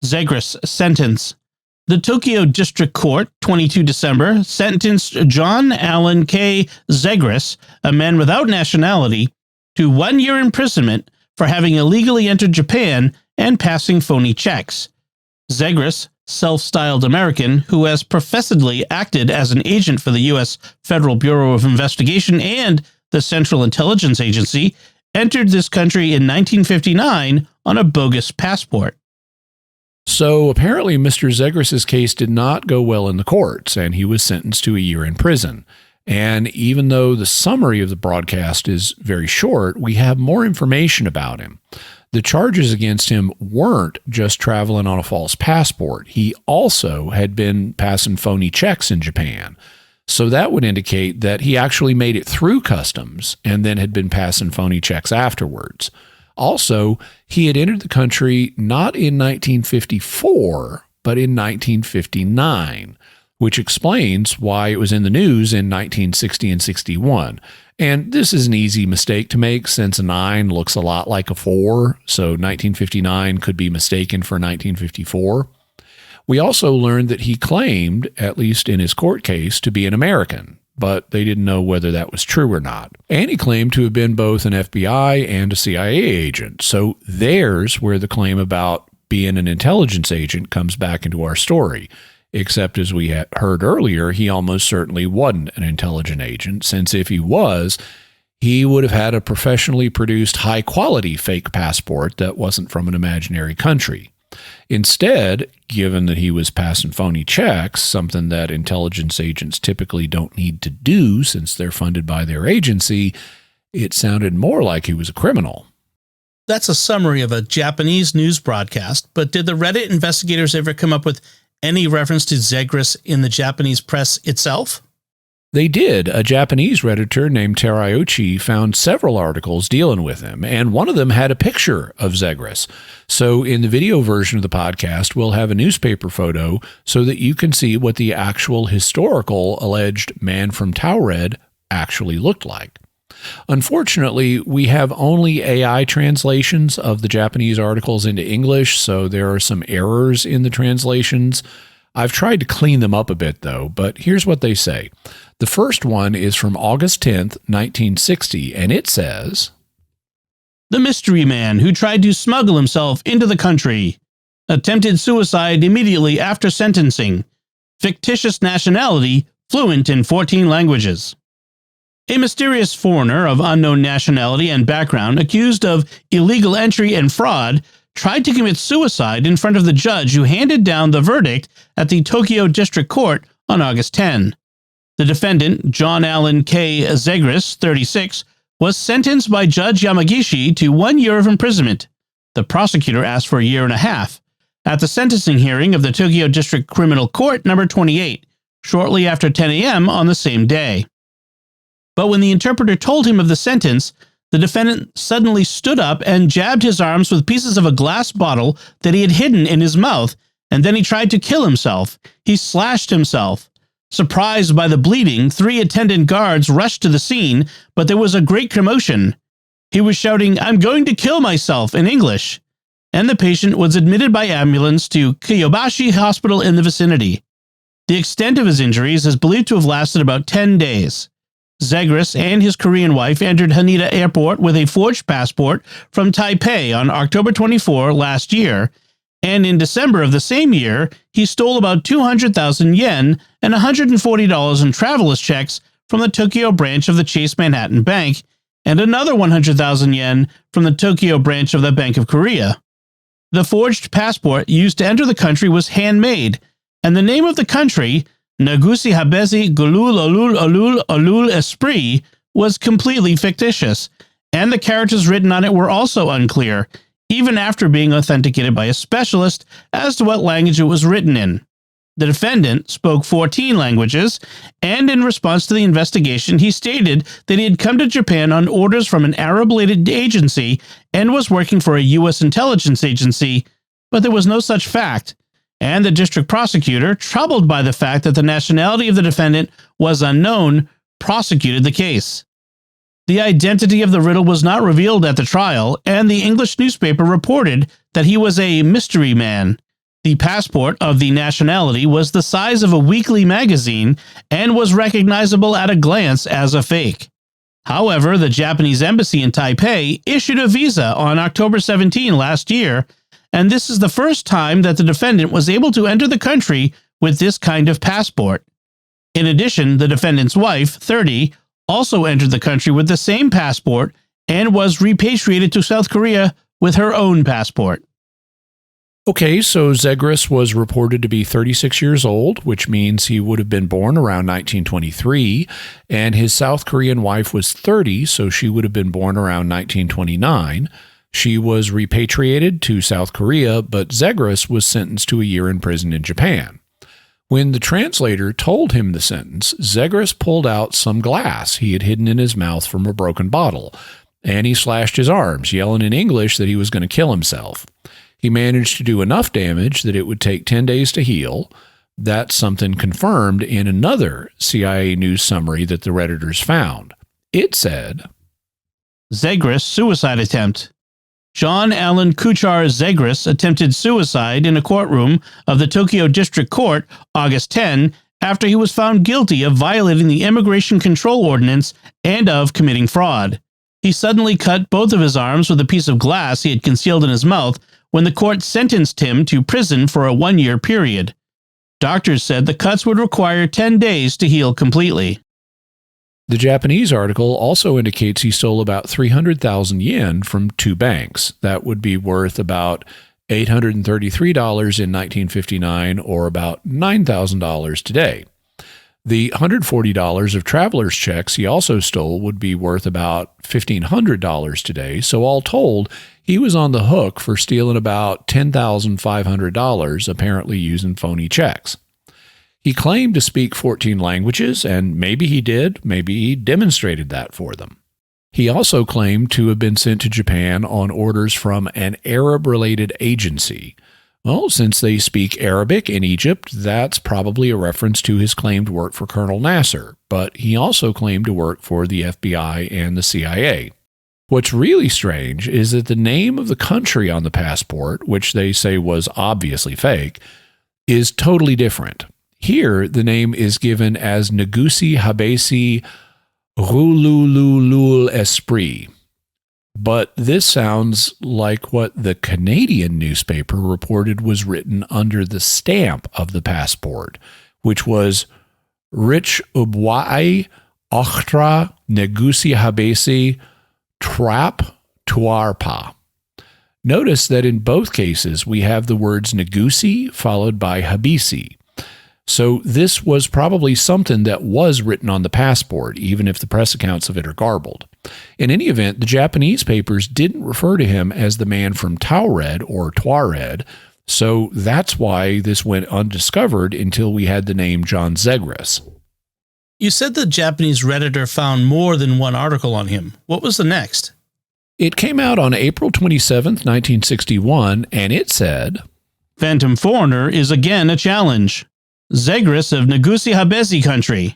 S1: Zegrus sentence. The Tokyo District Court, 22 December, sentenced John Allen K. Zegrus, a man without nationality, to 1 year imprisonment for having illegally entered Japan and passing phony checks. Zegrus, self-styled American, who has professedly acted as an agent for the U.S. Federal Bureau of Investigation and the Central Intelligence Agency, entered this country in 1959 on a bogus passport.
S2: So apparently Mr. Zegrus' case did not go well in the courts, and he was sentenced to a year in prison. And even though the summary of the broadcast is very short, we have more information about him. The charges against him weren't just traveling on a false passport. He also had been passing phony checks in Japan. So that would indicate that he actually made it through customs and then had been passing phony checks afterwards. Also, he had entered the country not in 1954, but in 1959, which explains why it was in the news in 1960 and 61. And this is an easy mistake to make since a 9 looks a lot like a 4, so 1959 could be mistaken for 1954. We also learned that he claimed, at least in his court case, to be an American, but they didn't know whether that was true or not. And he claimed to have been both an FBI and a CIA agent, so there's where the claim about being an intelligence agent comes back into our story. Except, as we had heard earlier, he almost certainly wasn't an intelligent agent, since if he was, he would have had a professionally produced high-quality fake passport that wasn't from an imaginary country. Instead, given that he was passing phony checks, something that intelligence agents typically don't need to do since they're funded by their agency, it sounded more like he was a criminal.
S1: That's a summary of a Japanese news broadcast, but did the Reddit investigators ever come up with any reference to Zegrus in the Japanese press itself?
S2: They did. A Japanese Redditor named Terayuchi found several articles dealing with him, and one of them had a picture of Zegrus. So in the video version of the podcast, we'll have a newspaper photo so that you can see what the actual historical alleged man from Taured actually looked like. Unfortunately, we have only AI translations of the Japanese articles into English, so there are some errors in the translations. I've tried to clean them up a bit, though, but here's what they say. The first one is from August 10th, 1960, and it says, "The mystery man who tried to smuggle himself into the country. Attempted suicide immediately after sentencing. Fictitious nationality, fluent in 14 languages. A mysterious foreigner of unknown nationality and background accused of illegal entry and fraud tried to commit suicide in front of the judge who handed down the verdict at the Tokyo District Court on August 10. The defendant, John Allen K. Zegrus, 36, was sentenced by Judge Yamagishi to 1 year of imprisonment. The prosecutor asked for a year and a half at the sentencing hearing of the Tokyo District Criminal Court number 28, shortly after 10 a.m. on the same day. But when the interpreter told him of the sentence, the defendant suddenly stood up and jabbed his arms with pieces of a glass bottle that he had hidden in his mouth, and then he tried to kill himself. He slashed himself. Surprised by the bleeding, 3 attendant guards rushed to the scene, but there was a great commotion. He was shouting, "I'm going to kill myself," in English, and the patient was admitted by ambulance to Kyobashi Hospital in the vicinity. The extent of his injuries is believed to have lasted about 10 days. Zegrus and his Korean wife entered Haneda Airport with a forged passport from Taipei on October 24 last year, and in December of the same year, he stole about 200,000 yen and $140 in traveler's checks from the Tokyo branch of the Chase Manhattan Bank, and another 100,000 yen from the Tokyo branch of the Bank of Korea. The forged passport used to enter the country was handmade, and the name of the country, Nagusi Habesi Gulul Olul Olul Olul Esprit, was completely fictitious, and the characters written on it were also unclear, even after being authenticated by a specialist as to what language it was written in. The defendant spoke 14 languages, and in response to the investigation, he stated that he had come to Japan on orders from an Arab-related agency and was working for a U.S. intelligence agency, but there was no such fact.
S1: and the district prosecutor, troubled by the fact that the nationality of the defendant was unknown, prosecuted the case. The identity of the riddle was not revealed at the trial, and the English newspaper reported that he was a mystery man. The passport of the nationality was the size of a weekly magazine and was recognizable at a glance as a fake. However, the Japanese embassy in Taipei issued a visa on October 17 last year, and this is the first time that the defendant was able to enter the country with this kind of passport. In addition, the defendant's wife, 30, also entered the country with the same passport and was repatriated to South Korea with her own passport.
S2: Okay, so Zegrus was reported to be 36 years old, which means he would have been born around 1923, and his South Korean wife was 30, so she would have been born around 1929. She was repatriated to South Korea, but Zegrus was sentenced to a year in prison in Japan. When the translator told him the sentence, Zegrus pulled out some glass he had hidden in his mouth from a broken bottle, and he slashed his arms, yelling in English that he was going to kill himself. He managed to do enough damage that it would take 10 days to heal. That's something confirmed in another CIA news summary that the Redditors found. It said,
S1: Zegrus suicide attempt. John Allen Kuchar Zegrus attempted suicide in a courtroom of the Tokyo District Court August 10 after he was found guilty of violating the Immigration Control Ordinance and of committing fraud. He suddenly cut both of his arms with a piece of glass he had concealed in his mouth when the court sentenced him to prison for a 1-year period. Doctors said the cuts would require 10 days to heal completely.
S2: The Japanese article also indicates he stole about 300,000 yen from 2 banks. That would be worth about $833 in 1959 or about $9,000 today. The $140 of traveler's checks he also stole would be worth about $1,500 today, so all told, he was on the hook for stealing about $10,500, apparently using phony checks. He claimed to speak 14 languages, and maybe he did, maybe he demonstrated that for them. He also claimed to have been sent to Japan on orders from an Arab-related agency. Well, since they speak Arabic in Egypt, that's probably a reference to his claimed work for Colonel Nasser, but he also claimed to work for the FBI and the CIA. What's really strange is that the name of the country on the passport, which they say was obviously fake, is totally different. Here, the name is given as Negusi Habesi Rulululul Esprit. But this sounds like what the Canadian newspaper reported was written under the stamp of the passport, which was Rich Ubwai Ochtra Negusi Habesi Trap Tuarpa. Notice that in both cases we have the words Negusi followed by Habisi. So this was probably something that was written on the passport, even if the press accounts of it are garbled. In any event, the Japanese papers didn't refer to him as the man from Taured or Taured, so that's why this went undiscovered until we had the name John Zegrus.
S1: You said the Japanese Redditor found more than one article on him. What was the next?
S2: It came out on April 27th, 1961, and it said,
S1: Phantom Foreigner is again a challenge. Zegrus of Negusi Habesi country.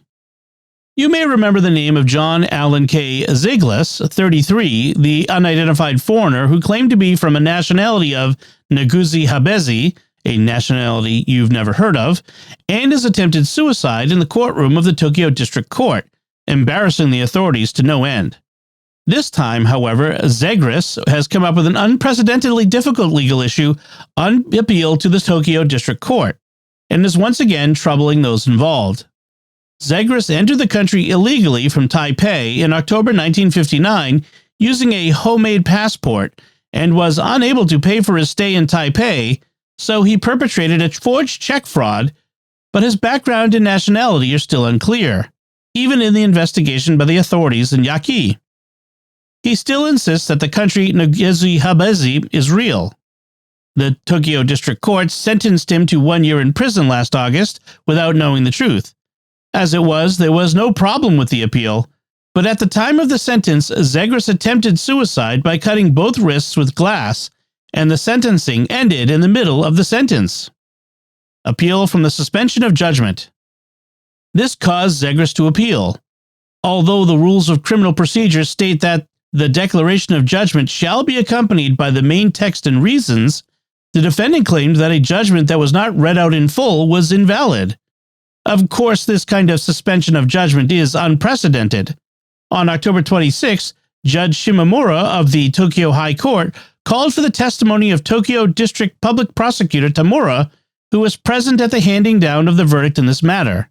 S1: You may remember the name of John Allen K. Zegrus, 33, the unidentified foreigner who claimed to be from a nationality of Negusi Habesi, a nationality you've never heard of, and his attempted suicide in the courtroom of the Tokyo District Court, embarrassing the authorities to no end. This time, however, Zegrus has come up with an unprecedentedly difficult legal issue on appeal to the Tokyo District Court, and is once again troubling those involved. Zegrus entered the country illegally from Taipei in October 1959 using a homemade passport and was unable to pay for his stay in Taipei, so he perpetrated a forged check fraud, but his background and nationality are still unclear, even in the investigation by the authorities in Yaki. He still insists that the country Negusi Habesi is real. The Tokyo District Court sentenced him to 1 year in prison last August without knowing the truth. As it was, there was no problem with the appeal, but at the time of the sentence, Zegrus attempted suicide by cutting both wrists with glass, and the sentencing ended in the middle of the sentence. Appeal from the suspension of judgment. This caused Zegrus to appeal. Although the rules of criminal procedure state that the declaration of judgment shall be accompanied by the main text and reasons, the defendant claimed that a judgment that was not read out in full was invalid. Of course, this kind of suspension of judgment is unprecedented. On October 26, Judge Shimamura of the Tokyo High Court called for the testimony of Tokyo District Public Prosecutor Tamura, who was present at the handing down of the verdict in this matter.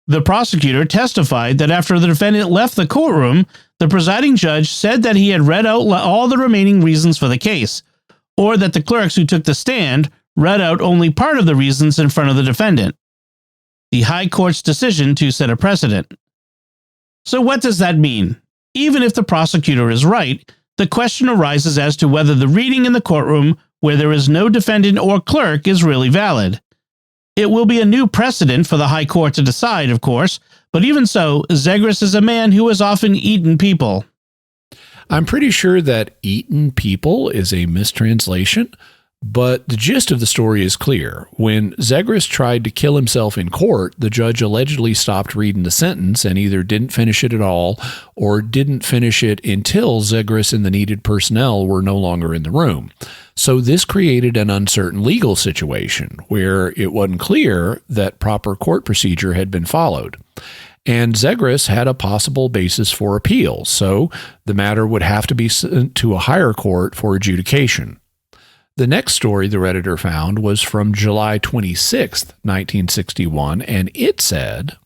S1: The prosecutor testified that after the defendant left the courtroom, the presiding judge said that he had read out all the remaining reasons for the case, or that the clerks who took the stand read out only part of the reasons in front of the defendant. The High Court's decision to set a precedent. So what does that mean? Even if the prosecutor is right, the question arises as to whether the reading in the courtroom where there is no defendant or clerk is really valid. It will be a new precedent for the High Court to decide, of course, but even so, Zegrus is a man who has often eaten people.
S2: I'm pretty sure that eaten people is a mistranslation, but the gist of the story is clear. When Zegrus tried to kill himself in court, the judge allegedly stopped reading the sentence and either didn't finish it at all or didn't finish it until Zegrus and the needed personnel were no longer in the room. So this created an uncertain legal situation where it wasn't clear that proper court procedure had been followed. And Zegrus had a possible basis for appeal, so the matter would have to be sent to a higher court for adjudication. The next story the Redditor found was from July 26, 1961, and it said,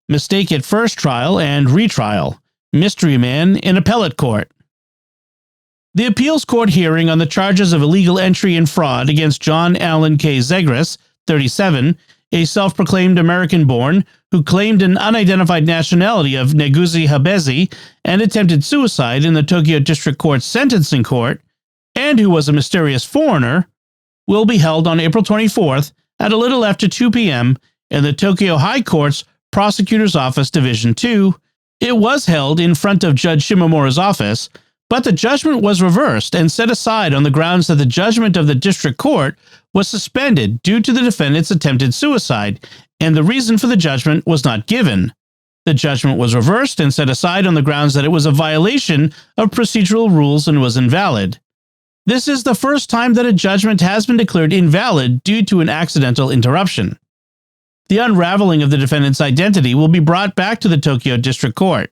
S1: Mistake at first trial and retrial. Mystery man in appellate court. The appeals court hearing on the charges of illegal entry and fraud against John Allen K. Zegrus, 37, a self-proclaimed American-born who claimed an unidentified nationality of Neguzi Habezi and attempted suicide in the Tokyo District Court's sentencing court, and who was a mysterious foreigner, will be held on April 24th at a little after 2 p.m. in the Tokyo High Court's Prosecutor's Office Division 2. It was held in front of Judge Shimamura's office, but the judgment was reversed and set aside on the grounds that the judgment of the district court was suspended due to the defendant's attempted suicide, and the reason for the judgment was not given. The judgment was reversed and set aside on the grounds that it was a violation of procedural rules and was invalid. This is the first time that a judgment has been declared invalid due to an accidental interruption. The unraveling of the defendant's identity will be brought back to the Tokyo District Court.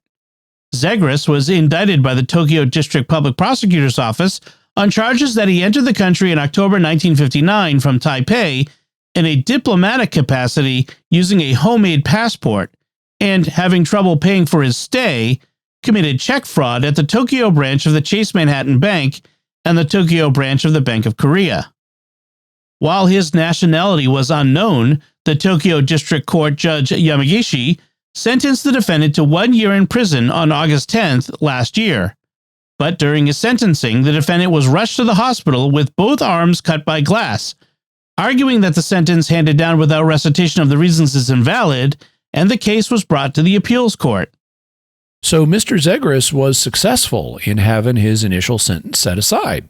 S1: Zegrus was indicted by the Tokyo District Public Prosecutor's Office on charges that he entered the country in October 1959 from Taipei in a diplomatic capacity using a homemade passport, and, having trouble paying for his stay, committed check fraud at the Tokyo branch of the Chase Manhattan Bank and the Tokyo branch of the Bank of Korea. While his nationality was unknown, the Tokyo District Court Judge Yamagishi sentenced the defendant to 1 year in prison on August 10th last year. But during his sentencing, the defendant was rushed to the hospital with both arms cut by glass, arguing that the sentence handed down without recitation of the reasons is invalid, and the case was brought to the appeals court.
S2: So Mr. Zegrus was successful in having his initial sentence set aside.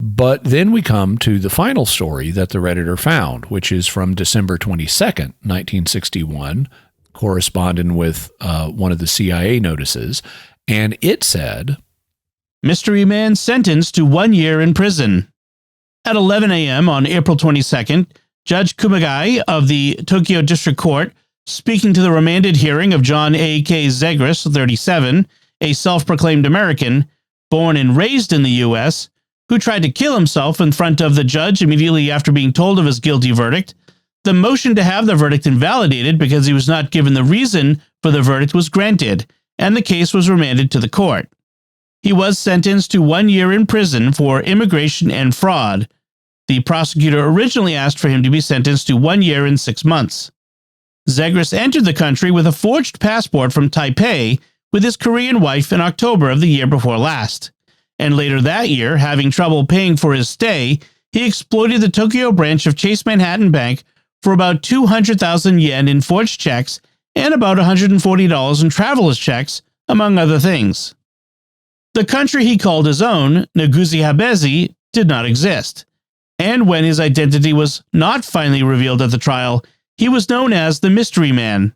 S2: But then we come to the final story that the Redditor found, which is from December 22nd, 1961, corresponding with one of the CIA notices, and it said,
S1: Mystery man sentenced to 1 year in prison. At 11 a.m. on April 22nd, Judge Kumagai of the Tokyo District Court, speaking to the remanded hearing of John A. K. Zegrus, 37, a self-proclaimed American, born and raised in the U.S., who tried to kill himself in front of the judge immediately after being told of his guilty verdict, the motion to have the verdict invalidated because he was not given the reason for the verdict was granted, and the case was remanded to the court. He was sentenced to 1 year in prison for immigration and fraud. The prosecutor originally asked for him to be sentenced to 1 year and 6 months. Zegrus entered the country with a forged passport from Taipei with his Korean wife in October of the year before last. And later that year, having trouble paying for his stay, he exploited the Tokyo branch of Chase Manhattan Bank for about 200,000 yen in forged checks and about $140 in traveler's checks, among other things. The country he called his own, Neguzi Habezi, did not exist. and when his identity was not finally revealed at the trial, he was known as the Mystery Man.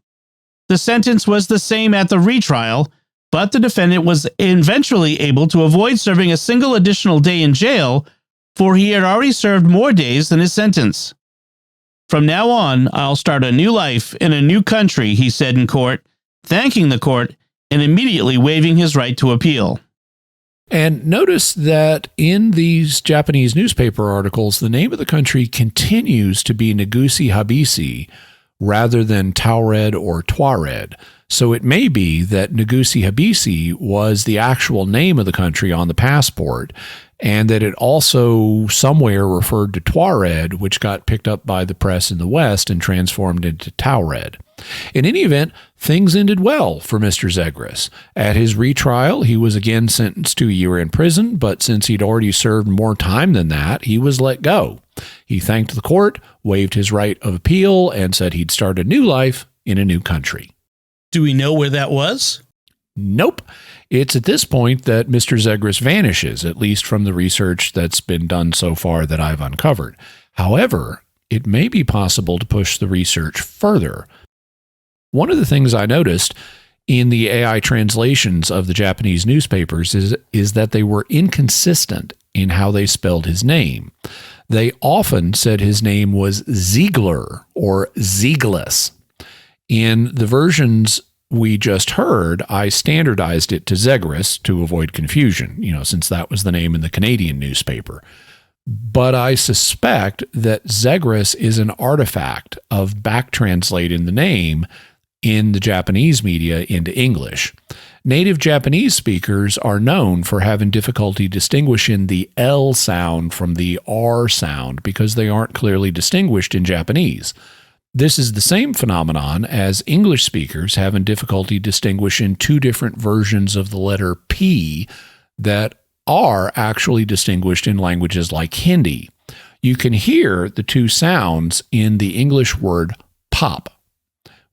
S1: The sentence was the same at the retrial, but the defendant was eventually able to avoid serving a single additional day in jail, for he had already served more days than his sentence. "From now on, I'll start a new life in a new country," he said in court, thanking the court and immediately waiving his right to appeal.
S2: And notice that in these Japanese newspaper articles, the name of the country continues to be Negusi Habisi rather than Taured or Taured. So it may be that Negusi Habisi was the actual name of the country on the passport, and that it also somewhere referred to Taured, which got picked up by the press in the West and transformed into Taured. In any event, things ended well for Mr. Zegrus. At his retrial, he was again sentenced to a year in prison, but since he'd already served more time than that, he was let go. He thanked the court, waived his right of appeal, and said he'd start a new life in a new country.
S1: Do we know where that was?
S2: Nope. It's at this point that Mr. Zegrus vanishes, at least from the research that's been done so far that I've uncovered. However, it may be possible to push the research further. One of the things I noticed in the AI translations of the Japanese newspapers is that they were inconsistent in how they spelled his name. They often said his name was Ziegler or Zegless. In the versions we just heard, I standardized it to Zegrus to avoid confusion, since that was the name in the Canadian newspaper. But I suspect that Zegrus is an artifact of back-translating the name in the Japanese media into English. Native Japanese speakers are known for having difficulty distinguishing the L sound from the R sound because they aren't clearly distinguished in Japanese. This is the same phenomenon as English speakers having difficulty distinguishing two different versions of the letter P that are actually distinguished in languages like Hindi. You can hear the two sounds in the English word pop,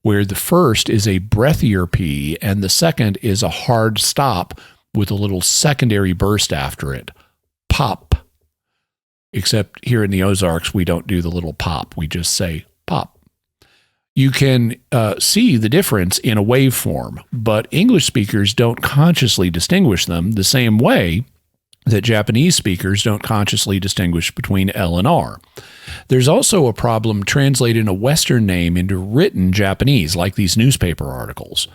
S2: where the first is a breathier P and the second is a hard stop with a little secondary burst after it. Pop. Except here in the Ozarks, we don't do the little pop. We just say pop. You can see the difference in a waveform, but English speakers don't consciously distinguish them the same way that Japanese speakers don't consciously distinguish between L and R. There's also a problem translating a Western name into written Japanese, like these newspaper articles.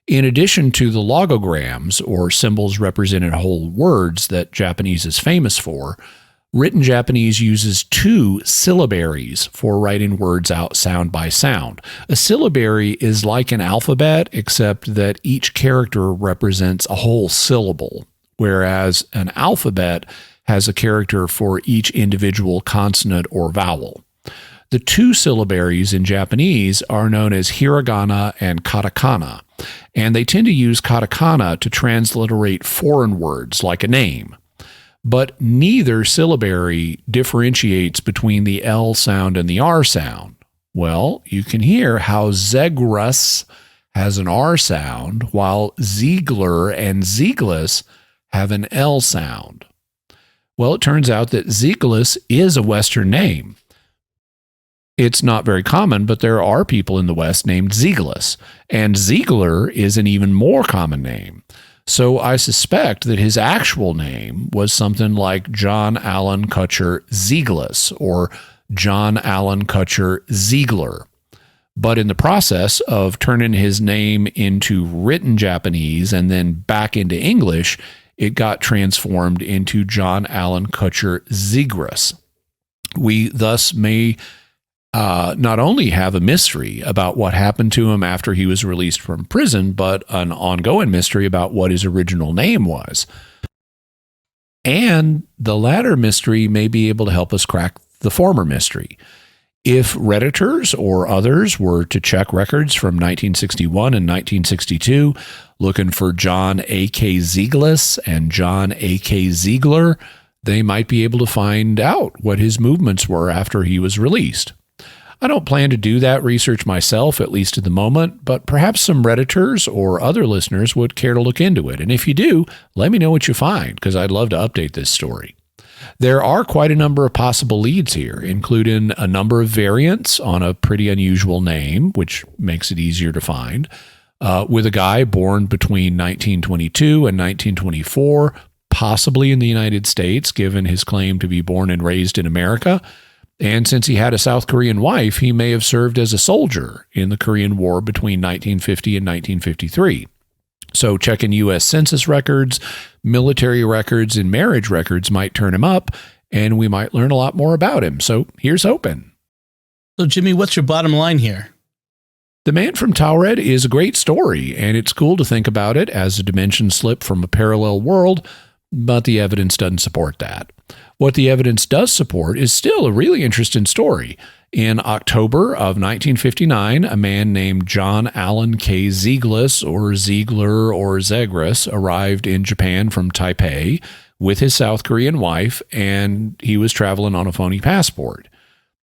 S2: In addition to the logograms, or symbols representing whole words that Japanese is famous for, written Japanese uses two syllabaries for writing words out sound by sound. A syllabary is like an alphabet, except that each character represents a whole syllable, whereas an alphabet has a character for each individual consonant or vowel. The two syllabaries in Japanese are known as hiragana and katakana, and they tend to use katakana to transliterate foreign words like a name. But neither syllabary differentiates between the L sound and the R sound. Well, you can hear how Zegrus has an R sound, while Ziegler and Zegless have an L sound. Well, it turns out that Zegless is a Western name. It's not very common, but there are people in the West named Zegless, and Ziegler is an even more common name. So I suspect that his actual name was something like John Allen Kutcher Zegless or John Allen Kutcher Ziegler. But in the process of turning his name into written Japanese and then back into English, it got transformed into John Allen Kutcher Zegrus. We thus may not only have a mystery about what happened to him after he was released from prison, but an ongoing mystery about what his original name was. And the latter mystery may be able to help us crack the former mystery. If Redditors or others were to check records from 1961 and 1962, looking for John A.K. Zegless and John A.K. Ziegler, they might be able to find out what his movements were after he was released. I don't plan to do that research myself, at least at the moment, but perhaps some Redditors or other listeners would care to look into it. And if you do, let me know what you find, because I'd love to update this story. There are quite a number of possible leads here, including a number of variants on a pretty unusual name, which makes it easier to find, with a guy born between 1922 and 1924, possibly in the United States, given his claim to be born and raised in America. And since he had a South Korean wife, he may have served as a soldier in the Korean War between 1950 and 1953. So checking U.S. Census records, military records, and marriage records might turn him up, and we might learn a lot more about him. So here's hoping.
S1: So, Jimmy, what's your bottom line here?
S2: The Man from Taured is a great story, and it's cool to think about it as a dimension slip from a parallel world, but the evidence doesn't support that. What the evidence does support is still a really interesting story. In October of 1959, a man named John Allen K. Zegrus, or Ziegler, or Zegrus, arrived in Japan from Taipei with his South Korean wife, and he was traveling on a phony passport.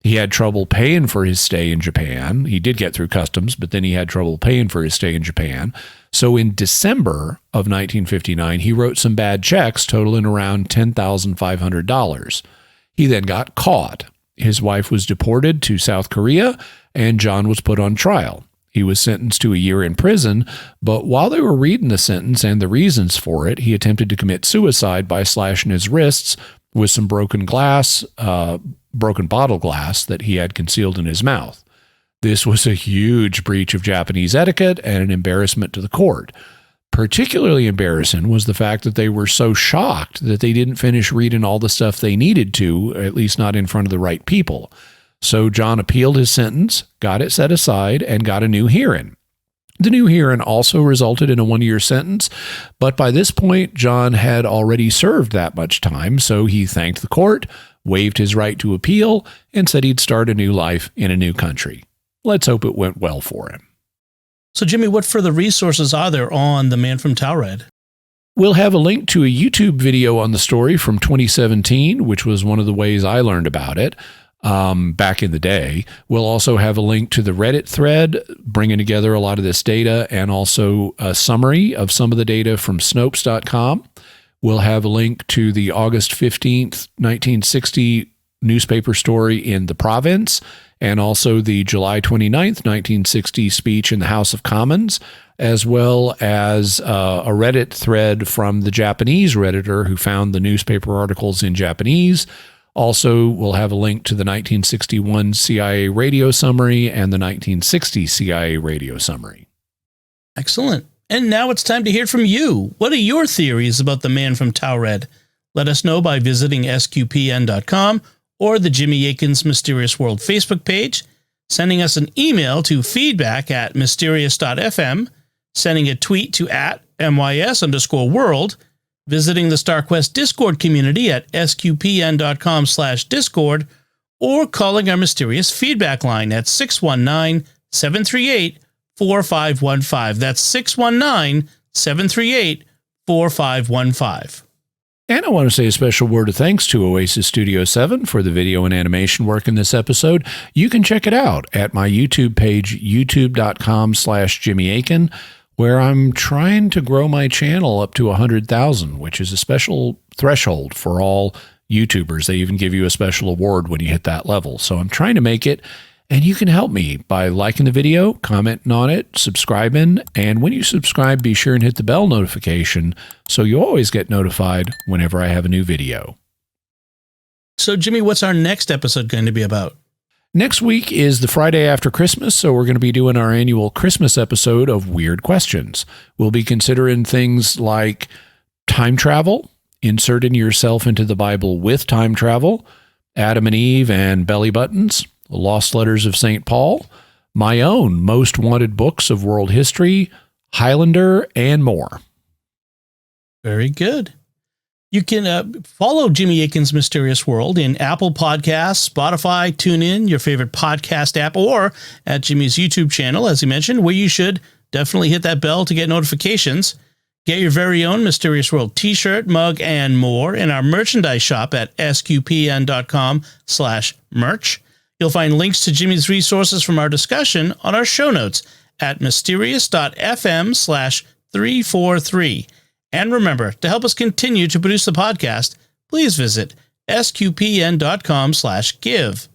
S2: He had trouble paying for his stay in Japan. He did get through customs, but then he had trouble paying for his stay in Japan. So in December of 1959, he wrote some bad checks totaling around $10,500. He then got caught. His wife was deported to South Korea, and John was put on trial. He was sentenced to a year in prison, but while they were reading the sentence and the reasons for it, he attempted to commit suicide by slashing his wrists with some broken bottle glass that he had concealed in his mouth. This was a huge breach of Japanese etiquette and an embarrassment to the court. Particularly embarrassing was the fact that they were so shocked that they didn't finish reading all the stuff they needed to, at least not in front of the right people. So John appealed his sentence, got it set aside, and got a new hearing. The new hearing also resulted in a 1-year sentence, but by this point, John had already served that much time, so he thanked the court, waived his right to appeal, and said he'd start a new life in a new country. Let's hope it went well for him.
S1: So, Jimmy, what further resources are there on The Man from Taured?
S2: We'll have a link to a YouTube video on the story from 2017, which was one of the ways I learned about it back in the day. We'll also have a link to the Reddit thread bringing together a lot of this data and also a summary of some of the data from Snopes.com. We'll have a link to the August 15th, 1960 newspaper story in the province, and also the July 29th, 1960 speech in the House of Commons, as well as a Reddit thread from the Japanese Redditor who found the newspaper articles in Japanese. Also, we'll have a link to the 1961 CIA radio summary and the 1960 CIA radio summary.
S1: Excellent. And now it's time to hear from you. What are your theories about the Man from Taured? Let us know by visiting sqpn.com or the Jimmy Akin's Mysterious World Facebook page, sending us an email to feedback@mysterious.fm, sending a tweet to @MYS_world, visiting the StarQuest Discord community at sqpn.com/discord, or calling our mysterious feedback line at 619-738-4515. That's 619-738-4515.
S2: And I want to say a special word of thanks to Oasis Studio 7 for the video and animation work in this episode. You can check it out at my YouTube page, youtube.com/Jimmy Akin, where I'm trying to grow my channel up to 100,000, which is a special threshold for all YouTubers. They even give you a special award when you hit that level. So I'm trying to make it, and you can help me by liking the video, commenting on it, subscribing, and when you subscribe, be sure and hit the bell notification so you always get notified whenever I have a new video.
S1: So, Jimmy, what's our next episode going to be about?
S2: Next week is the Friday after Christmas, so we're going to be doing our annual Christmas episode of Weird Questions. We'll be considering things like time travel, inserting yourself into the Bible with time travel, Adam and Eve and belly buttons, Lost Letters of St. Paul, my own most wanted books of world history, Highlander, and more.
S1: Very good. You can follow Jimmy Akin's Mysterious World in Apple Podcasts, Spotify, TuneIn, your favorite podcast app, or at Jimmy's YouTube channel, as he mentioned, where you should definitely hit that bell to get notifications. Get your very own Mysterious World t-shirt, mug, and more in our merchandise shop at sqpn.com/merch. You'll find links to Jimmy's resources from our discussion on our show notes at mysterious.fm/343. And remember, to help us continue to produce the podcast, please visit sqpn.com/give.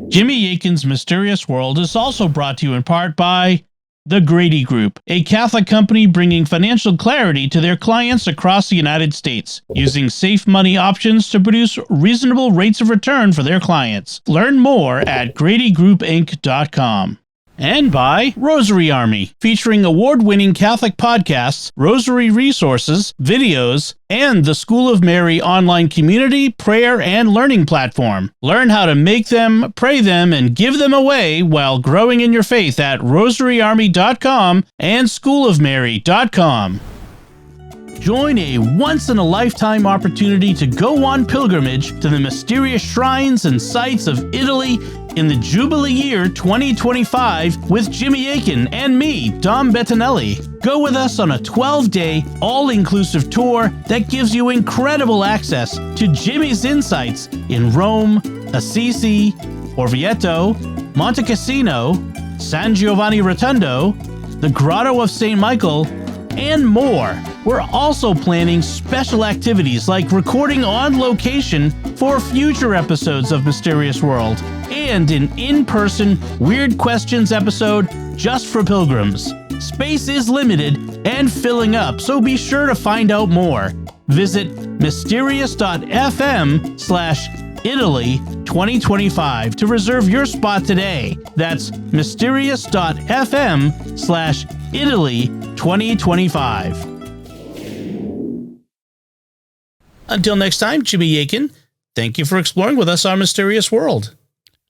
S1: Jimmy Akin's Mysterious World is also brought to you in part by The Grady Group, a Catholic company bringing financial clarity to their clients across the United States, using safe money options to produce reasonable rates of return for their clients. Learn more at GradyGroupInc.com. And by Rosary Army, featuring award-winning Catholic podcasts, rosary resources, videos, and the School of Mary online community, prayer, and learning platform. Learn how to make them, pray them, and give them away while growing in your faith at rosaryarmy.com and schoolofmary.com. Join a once-in-a-lifetime opportunity to go on pilgrimage to the mysterious shrines and sites of Italy in the Jubilee year 2025 with Jimmy Akin and me, Dom Bettinelli. Go with us on a 12-day, all-inclusive tour that gives you incredible access to Jimmy's insights in Rome, Assisi, Orvieto, Monte Cassino, San Giovanni Rotondo, the Grotto of St. Michael, and more. We're also planning special activities like recording on location for future episodes of Mysterious World, and an in-person Weird Questions episode just for pilgrims. Space is limited and filling up, so be sure to find out more. Visit mysterious.fm/Italy 2025 to reserve your spot today. That's mysterious.fm/Italy 2025. Until next time, Jimmy Akin, thank you for exploring with us our mysterious world.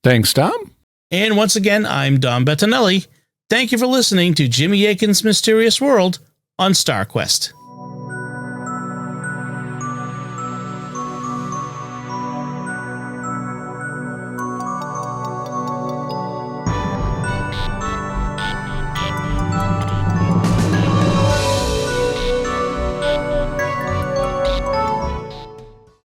S2: Thanks, Tom.
S1: And once again, I'm Dom Bettinelli. Thank you for listening to Jimmy Akin's Mysterious World on StarQuest.